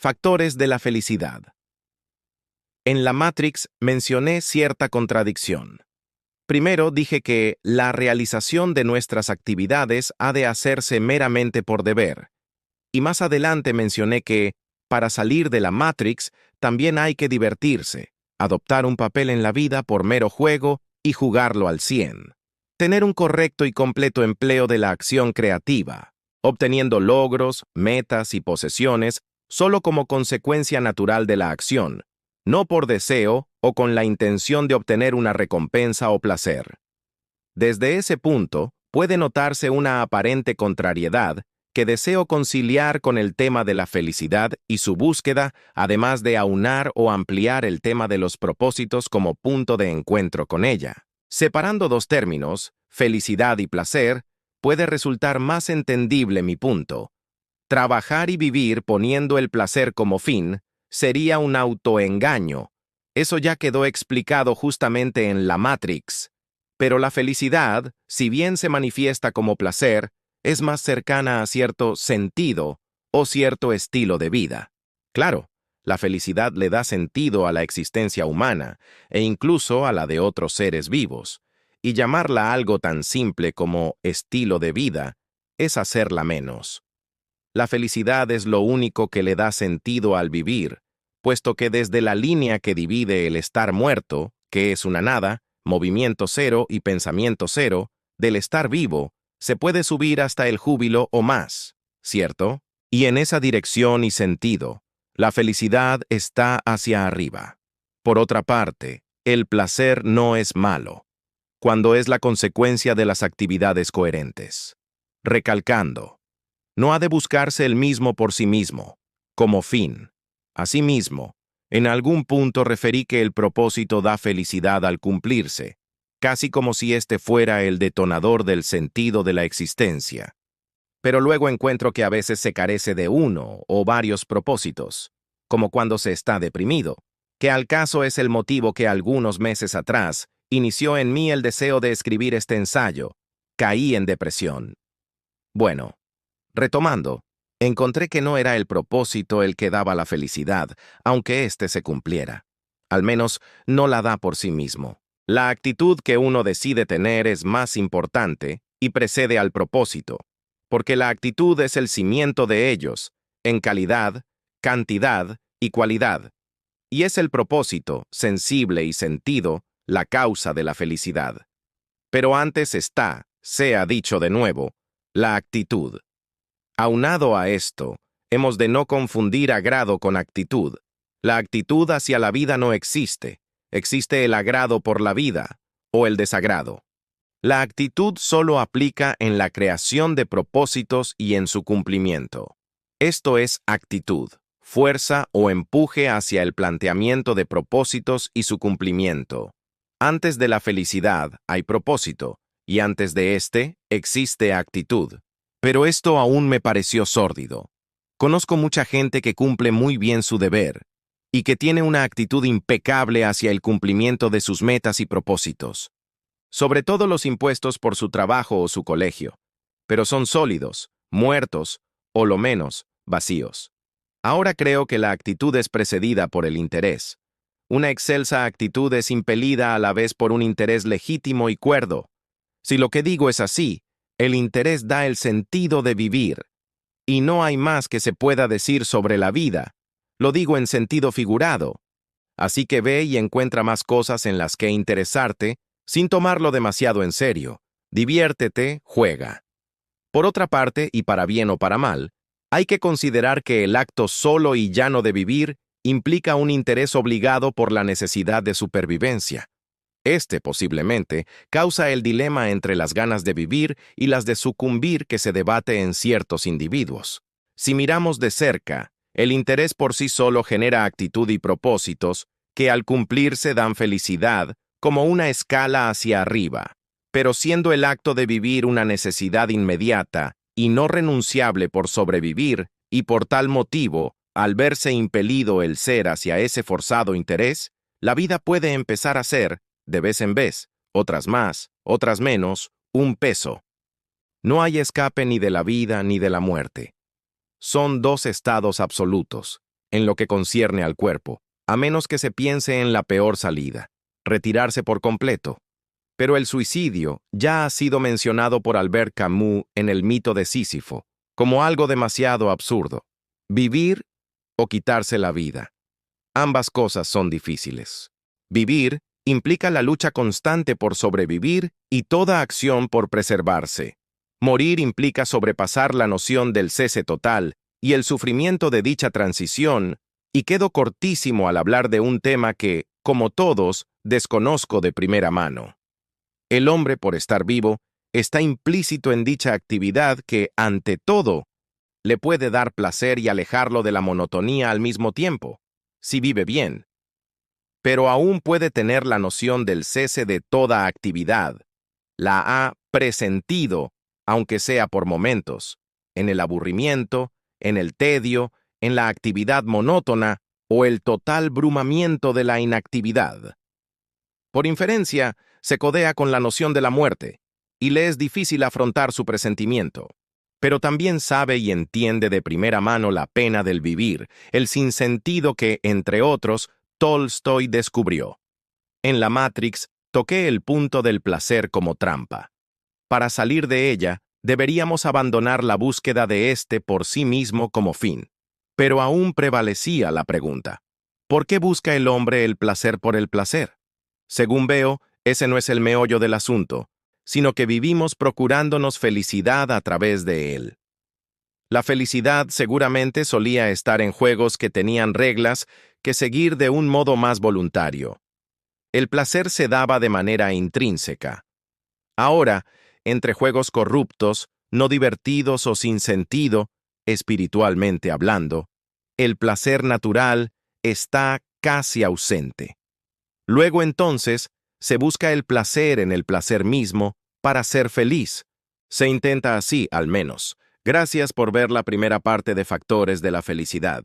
Factores de la felicidad. En la Matrix mencioné cierta contradicción. Primero dije que la realización de nuestras actividades ha de hacerse meramente por deber, y más adelante mencioné que, para salir de la Matrix, también hay que divertirse, adoptar un papel en la vida por mero juego y jugarlo al 100. Tener un correcto y completo empleo de la acción creativa, obteniendo logros, metas y posesiones solo como consecuencia natural de la acción, no por deseo o con la intención de obtener una recompensa o placer. Desde ese punto, puede notarse una aparente contrariedad que deseo conciliar con el tema de la felicidad y su búsqueda, además de aunar o ampliar el tema de los propósitos como punto de encuentro con ella. Separando dos términos, felicidad y placer, puede resultar más entendible mi punto. Trabajar y vivir poniendo el placer como fin sería un autoengaño. Eso ya quedó explicado justamente en la Matrix. Pero la felicidad, si bien se manifiesta como placer, es más cercana a cierto sentido o cierto estilo de vida. Claro, la felicidad le da sentido a la existencia humana e incluso a la de otros seres vivos, y llamarla algo tan simple como estilo de vida es hacerla menos. La felicidad es lo único que le da sentido al vivir, puesto que desde la línea que divide el estar muerto, que es una nada, movimiento cero y pensamiento cero, del estar vivo, se puede subir hasta el júbilo o más, ¿cierto? Y en esa dirección y sentido, la felicidad está hacia arriba. Por otra parte, el placer no es malo, cuando es la consecuencia de las actividades coherentes. Recalcando, no ha de buscarse el mismo por sí mismo, como fin. Asimismo, en algún punto referí que el propósito da felicidad al cumplirse, casi como si éste fuera el detonador del sentido de la existencia. Pero luego encuentro que a veces se carece de uno o varios propósitos, como cuando se está deprimido, que al caso es el motivo que algunos meses atrás inició en mí el deseo de escribir este ensayo. Caí en depresión. Bueno, retomando, encontré que no era el propósito el que daba la felicidad, aunque éste se cumpliera. Al menos no la da por sí mismo. La actitud que uno decide tener es más importante y precede al propósito, porque la actitud es el cimiento de ellos, en calidad, cantidad y cualidad, y es el propósito, sensible y sentido, la causa de la felicidad. Pero antes está, sea dicho de nuevo, la actitud. Aunado a esto, hemos de no confundir agrado con actitud. La actitud hacia la vida no existe. Existe el agrado por la vida, o el desagrado. La actitud solo aplica en la creación de propósitos y en su cumplimiento. Esto es actitud, fuerza o empuje hacia el planteamiento de propósitos y su cumplimiento. Antes de la felicidad hay propósito, y antes de éste existe actitud. Pero esto aún me pareció sórdido. Conozco mucha gente que cumple muy bien su deber y que tiene una actitud impecable hacia el cumplimiento de sus metas y propósitos. Sobre todo los impuestos por su trabajo o su colegio, pero son sólidos, muertos, o lo menos, vacíos. Ahora creo que la actitud es precedida por el interés. Una excelsa actitud es impelida a la vez por un interés legítimo y cuerdo. Si lo que digo es así, el interés da el sentido de vivir, y no hay más que se pueda decir sobre la vida. Lo digo en sentido figurado. Así que ve y encuentra más cosas en las que interesarte, sin tomarlo demasiado en serio. Diviértete, juega. Por otra parte, y para bien o para mal, hay que considerar que el acto solo y llano de vivir implica un interés obligado por la necesidad de supervivencia. Este, posiblemente, causa el dilema entre las ganas de vivir y las de sucumbir que se debate en ciertos individuos. Si miramos de cerca, el interés por sí solo genera actitud y propósitos que al cumplirse dan felicidad como una escala hacia arriba. Pero siendo el acto de vivir una necesidad inmediata y no renunciable por sobrevivir, y por tal motivo, al verse impelido el ser hacia ese forzado interés, la vida puede empezar a ser, de vez en vez, otras más, otras menos, un peso. No hay escape ni de la vida ni de la muerte. Son dos estados absolutos, en lo que concierne al cuerpo, a menos que se piense en la peor salida, retirarse por completo. Pero el suicidio ya ha sido mencionado por Albert Camus en el mito de Sísifo, como algo demasiado absurdo. Vivir o quitarse la vida. Ambas cosas son difíciles. Vivir implica la lucha constante por sobrevivir y toda acción por preservarse. Morir implica sobrepasar la noción del cese total y el sufrimiento de dicha transición, y quedo cortísimo al hablar de un tema que, como todos, desconozco de primera mano. El hombre, por estar vivo, está implícito en dicha actividad que, ante todo, le puede dar placer y alejarlo de la monotonía al mismo tiempo, si vive bien. Pero aún puede tener la noción del cese de toda actividad. La ha presentido, aunque sea por momentos, en el aburrimiento, en el tedio, en la actividad monótona o el total brumamiento de la inactividad. Por inferencia, se codea con la noción de la muerte, y le es difícil afrontar su presentimiento. Pero también sabe y entiende de primera mano la pena del vivir, el sinsentido que, entre otros, Tolstoy descubrió. En la Matrix, toqué el punto del placer como trampa. Para salir de ella, deberíamos abandonar la búsqueda de éste por sí mismo como fin. Pero aún prevalecía la pregunta: ¿por qué busca el hombre el placer por el placer? Según veo, ese no es el meollo del asunto, sino que vivimos procurándonos felicidad a través de él. La felicidad seguramente solía estar en juegos que tenían reglas que seguir de un modo más voluntario. El placer se daba de manera intrínseca. Ahora, entre juegos corruptos, no divertidos o sin sentido, espiritualmente hablando, el placer natural está casi ausente. Luego entonces, se busca el placer en el placer mismo para ser feliz. Se intenta así, al menos. Gracias por ver la primera parte de Factores de la Felicidad.